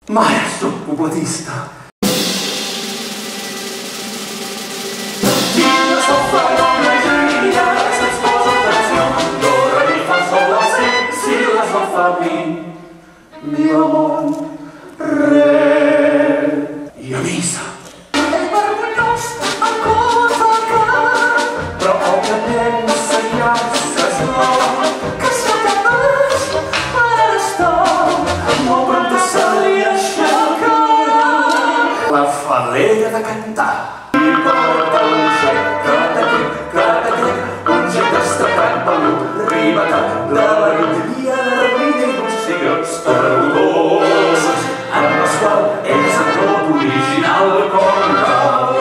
Mare, soc pobletista. Mi amor, re. I a missa. È vergognoso ancora che Però ovviamente insegnasse che siete messi per restare, ma quanto si riesce a cantare la fallega da cantare. Mi porta un cata che un c'è sta campano ribata dalla via dei musica starutosa alla Pasquale e l'esatto originale concal.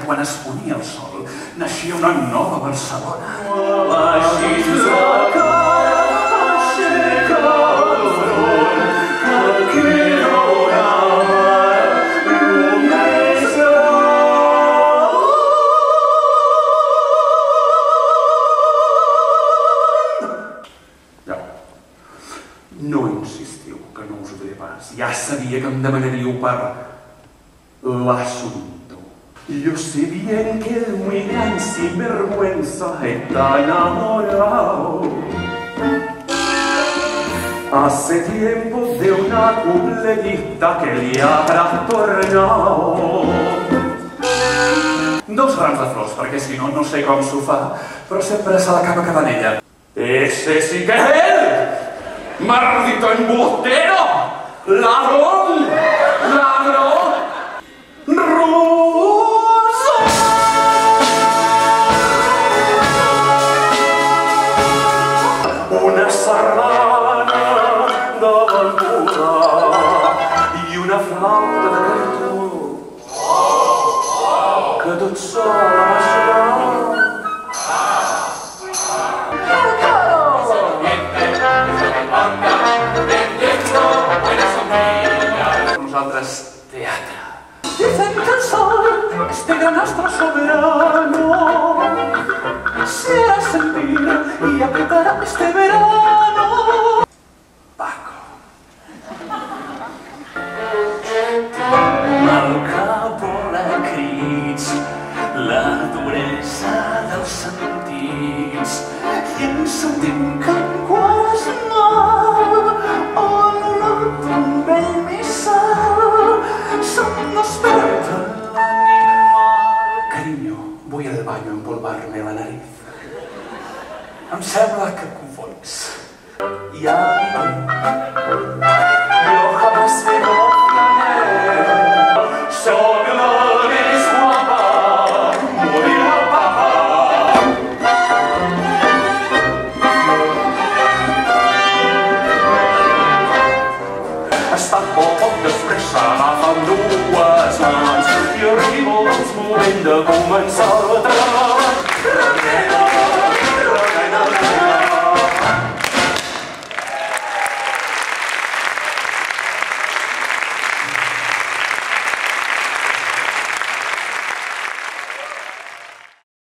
Quan es ponia el sol naixia una nova Barcelona. Així la cara aixeca el front que no No insistiu, que no us ho diré pas. Ja sabia que em demanaríeu per l'asunto. Yo sé bien que el muy gran sinvergüenza está enamorado. Hace tiempo de una cupletita que li ha trastornado. 2 rams de flors, perquè si no, no sé com s'ho fa, però sempre se l'acaba quedant ella. Ese sí que es él! ¡Maldito embustero! ¡Ladrón! ¡Ladrón! ¡Ruso! Una sardana de ventura i una flauta de cantó que tot sol va sonar. Nosaltres, teatre. dicen que el sol es de nuestro soberano. Será sentir y apretará este verano. Paco. Mal cap vola crits, la duresa dels sentits, I ens sentim que quas mal, on l'olor d'un vell missal se'm desperta l'animal. Cariño, voy al baño a empolvarme la nariz. Em sembla que confons. Ja jo jamás me confiaré. Soc la més guapa, muy guapa. Està poc després s'agafen 2 mans i arriba el moment de començar a treballar.